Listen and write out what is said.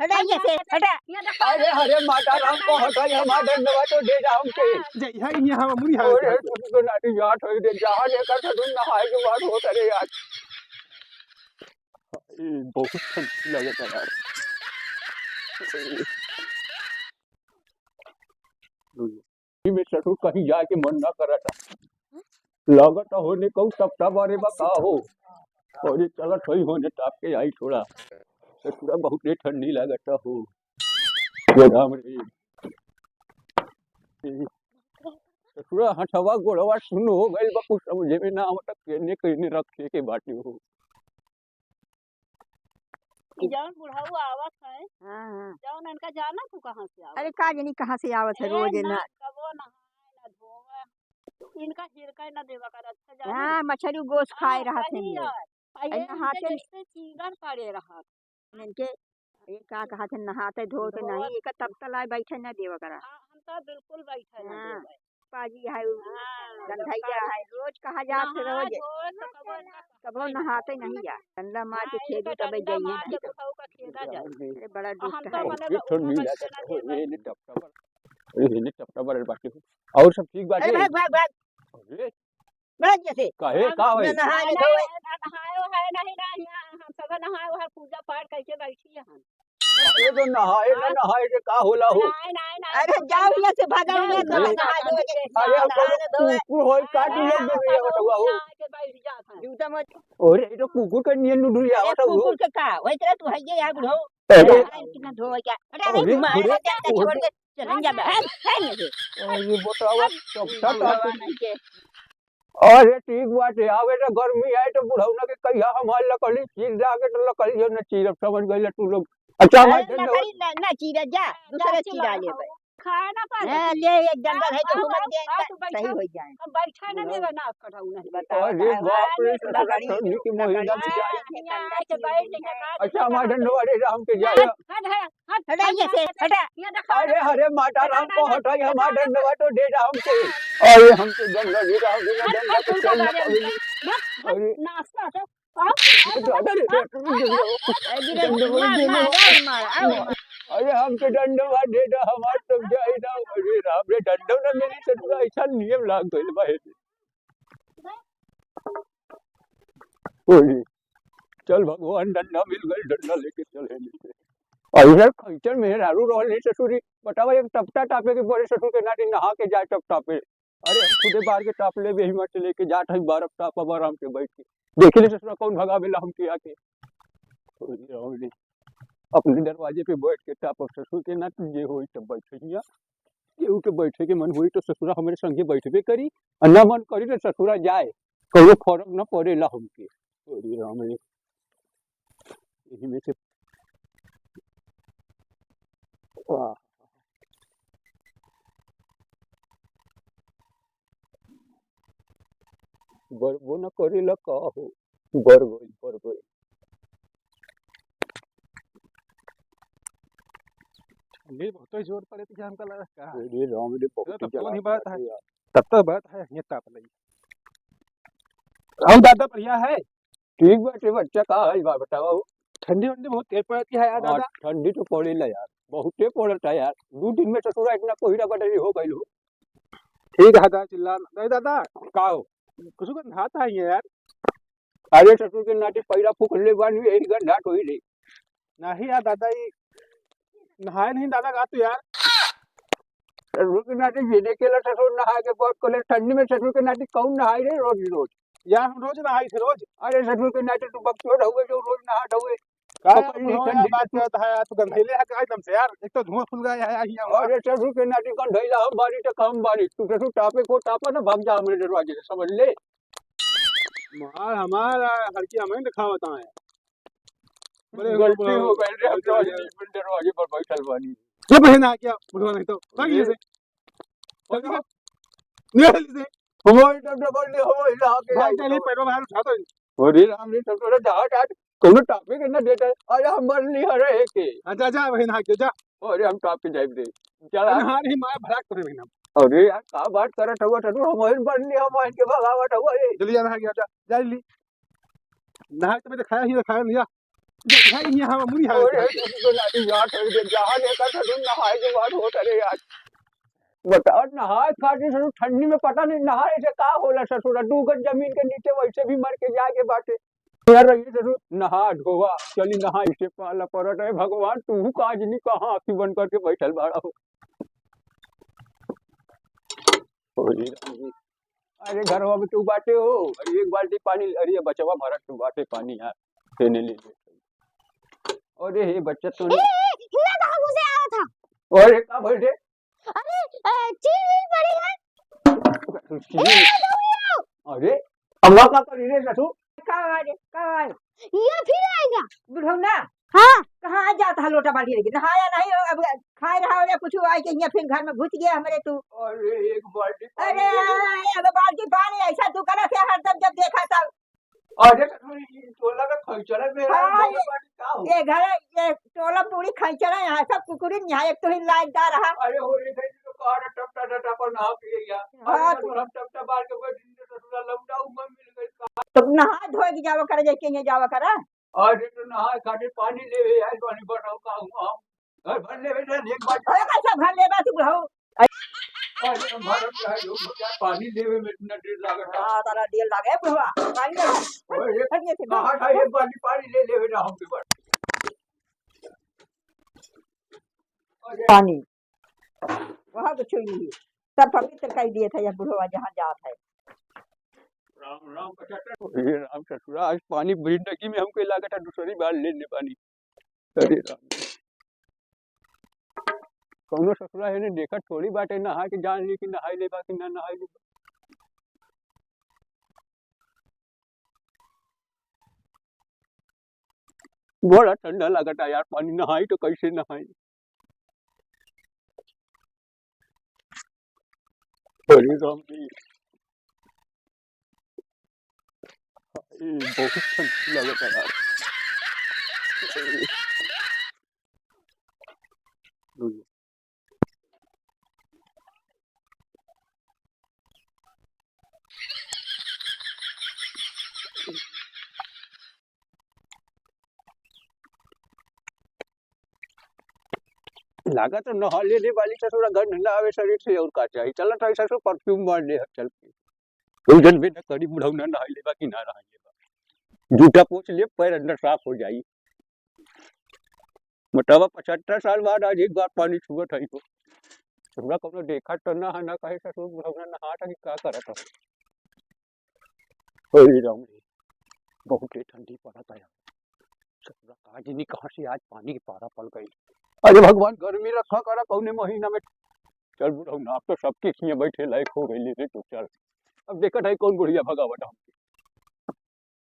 हटा ये से हटा अरे अरे माता राम को हटाई हमारा दंडवा तो दे जाओ के जय हाय ये हम मुरी हाय अरे तुम तो नाटी याद होई दे जहां लेकर तो तुम नहाए के बाद हो करे यार बहुत ठंडी लगता है यार में ससुर कहीं जाके मन ना करा था लागत होने को सप्ताह बारे बता हो और ये चला थोड़ी होने ताप के आई थोड़ा ससुरा बहुत ही ठंडी लागत हो ये राम रे ससुरा हथवा गोड़वा सुन हो गइल बा कुछ समझे में ना आवत केने केने रखे के बाटी हो जौन बुढ़ाऊ आवत है हाँ जौन इनका जाना तू कहाँ से आवत अरे का जानी कहाँ से आवत है रोज ना कबो नहाए ना धोवे इनका हिरका न देवा कर अच्छा जाने हाँ मछली गोश्त खाए रहा थे सही ये है ये नहाते जैसे चीगर करे रहा इनके ये का कहा थे नहाते धोते नहीं एक तब तलाए बैठे न देवा करा हम तो बिल्कुल बैठे ना हाँ। देवे पाजी है गंधैया है रोज कहा जात रोज कबो नहाते नहीं जा गंदा मार के खेदू तबे जाइए नहीं तो अरे बड़ा दुष्ट है ये ठंडी लागत हो ये ने टपटा बर बाटी और सब ठीक बाटे अरे भाग भाग भाग अरे भाग जैसे काहे का होई नहाए धोए नहाए है नहीं हम सब नहाए है पूजा पाठ करके बैठी है हम अरे तो नहाए ना नहाए के का होला हो नहीं अरे जाओ यहाँ से भागा हुआ तो नहाए धोए अरे कुकुर होई काट लिया दुनिया बतावा हो जूता मत अरे ये तो कुकुर के नियन दुनिया अरे बताओ कुकुर के का वही तरह तू है ये यार बुढ़ो अरे कितना धोए क्या अरे अरे मार बुढ़े के छोड़ के चलन जा बहन है नहीं ये बतावा टपटा भगवान नहीं के अरे ठीक बाटे आवे तो गर्मी है तो बुढ़ौना के कहिया हमार लकड़ी चीर जाके तो लकड़ी जो न चीर समझ गइल तू लोग अच्छा मैं अरे लकड़ी ना चीरा जा दूसरे चीरा ले भाई खाए ना पाए ले एक डंडा है तो घुमक देंगे सही हो जाए हम बैठा ना देवे ना कटाऊ नहीं अरे बाप रे ठंडी की महीना भी जाए अच्छा हमारे धन्यवाद राम के जाए हटा ये से हटा अरे अरे माता राम को हटाई हमारे धन्यवाद तो दे राम के अरे हम तो दंड दे राम बिना दंड के चलना पड़ेगी अरे नाश्ता से अरे हमके दंडवा दे दो हमार तो जाए ना अरे राम रे दंडव ना मेरी तो ऐसा नियम लाग गइल बा ओए चल भगवान डंडा मिल गइल डंडा लेके चले नीचे अरे खैचर में रारू रहल नहीं ससुरी बतावा एक टपटा टापे के बड़े ससुर के नाटी नहा के जाए टप टापे अरे खुदे बाहर के टाप ले बेही मत लेके जात है बर्फ टाप आराम से बैठ के देख ले ससुरा कौन भगावेला हम के आके अपने दरवाजे पे बैठ के टाप ससुर के ना जे होई तब बैठिया केहू के बैठे के मन हुई तो ससुरा हमारे संगे बैठबे करी और ना मन करी तो ससुरा जाए कहियो फर्क न पड़ेला हमके अरे राम रे यही में से वाह बरबो न करेला का हो बर गई ठंडी बहुत जोर पड़े तो हमका लगा का अरे राम रे बहुत तब तो जला नहीं बात है यार तब तो बात है ये ताप लगी हम दादा बढ़िया है ठीक बाटे बच्चा का है बा बताओ ठंडी वंडी बहुत तेज पड़ती है यार हाँ, दादा ठंडी तो पड़ेला यार बहुते पड़ता यार 2 दिन में ससुरा इतना कोहिरा बदली हो गइल हो ठीक है दादा चिल्ला नहीं दादा का हो कुछ को नहाता है ये यार अरे ससुर के नाटी पैरा फूकले बानी यही गंधा कोई रे नहीं यार दादा ये नहाए नहीं दादा गा तो यार ससुर के नाटी जीने के लिए ससुर नहा के बहुत कोले ठंडी में ससुर के नाटी कौन नहाए रे रोज यार हम रोज नहाई थे रोज अरे ससुर के नाटी तो बक्सो हुए जो रोज नहात हुए का ठंडी बात करता है यार तू गंधेले है का एकदम से यार एक तो धुआं फुल गया है यहाँ अरे ससुर के नाटी कौन ढैला हम बारी तो कम बारी तू ससुर टापे को टापा ना भाग जा हमारे दरवाजे से समझ ले मार हमारा हल्की हमें दिखावता है गलती हो गई रे हम दरवाजे पर बैठल बानी ये बहन आ क्या बुढ़वा नहीं तो भागिए से निकल से हमारे तब डबल ले हो इला के भाग चले पैरों बाहर उठा तो अरे राम रे सब तोरा जहां टाट कोनो टापे के ना देता अरे हम मर ली हरे के अच्छा जा बहन आ जा अरे हम टापे जाइब दे चल नहा रही माया भड़क करे बहन अरे यार का बात करत हुआ तू हम मर ली हम के भगावत हुआ ए जल्दी जा नहा गया जा जल्दी नहा तो मैं दिखाया नहीं जा भाई यहाँ मुड़ी हाल अरे ससुर के नाती यार ठहर गए जहाँ लेकर ससुर नहाए के बाद होता रे यार बताओ नहाए खाते ससुर ठंडी में पता नहीं नहाए से का होला ससुर 2 गज जमीन के नीचे वैसे भी मर के जाके बाटे यार रही ससुर नहा धोवा चली नहा इसे पाला पड़त है भगवान तू काज नहीं कहाँ आंखी बंद करके बैठल बाड़ा हो अरे राम जी, अरे घरवा में तू बाटे हो अरे एक बाल्टी पानी अरे बचवा भरत तू बाटे पानी यार पीने ले ले अरे हे बच्चा तो हिला कहाँ घुसे आया था अरे का बोल रे अरे चीज पड़ी है अरे अम्मा का करी रे ससुर कहाँ ये फिर आएगा बुढ़ौना हाँ कहाँ जाता है लोटा बाल्टी लेके नहाया नहीं हो अब खाए रहा हो कुछ आए के यहाँ फिर घर में घुस गया हमारे तू अरे एक बाल्टी अरे अब बाल्टी पानी ऐसा तू करा थे हरदम जब देखा तब अरे ससुर ये टोला में खैचरा मेरा हाँ, बाल्टी का हो ये घर ये टोला पूरी खैचरा यहाँ सब कुकुरी यहाँ एक तो ही लाइट डाल रहा अरे हो रे गई तो कार टपटा टपटा पर नहा के गया हाँ, अरे ससुर हम टपटा बाल के बैठ दिन ससुर लौटा उमर मिल गई तो नहा धोए के जावा करे जाके यहाँ जावा करा अरे तो नहा खाते पानी लेवे यार पानी बताओ का हूं हम घर भर लेवे ना एक बाल्टी अरे कैसा भर लेबा तू बुढ़ऊ अरे हमारा क्या है लोग क्या पानी लेवे में इतना देर लागत है हाँ तारा दिल लगे बुढ़वा पानी ले अरे हटिए से नहा था एक बाल्टी पानी ले लेवे ना हम के पास अरे पानी वहाँ तो छुई ही सब पवित्र कर दिए थे ये बुढ़वा जहाँ जात है राम राम अरे राम ससुरा आज पानी जिंदगी में हमको लागत है दूसरी बार लेने पानी अरे राम कौनो ससुरा है ने देखा थोड़ी बात है नहा के जान ली कि नहाई ले बाकी ना नहाई ले बड़ा ठंडा लागत है यार पानी नहाई तो कैसे नहाई अरे राम जी बहुत ठंडी लागत है यार अरे, लागत तो नहा लेने वाली ससुरा गंध ना आवे शरीर से और का चाहिए चला तो ससुर परफ्यूम मार ले चल के उधर भी न करी बुढ़ऊ ना नहा लेबा कि ना नहा लेबा जूता पोछ ले पैर अंदर साफ हो जाई मतलब 75 साल बाद आज एक बार पानी छुअत है तो हमरा कौनो देखा तो ना है ना कहे ससुर बुढ़ऊ ना नहा था कि का करत है अरे राम रे बहुत ही ठंडी पड़त है ससुरा काज नहीं कहाँ से आज पानी की पारा पड़ गई अरे भगवान गर्मी रखा करा कौने महीना में चल बुढ़ऊ ना अब तो सबके खिए बैठे लायक हो गई रे तो चल अब देखत है कौन बुढ़िया भगावट हम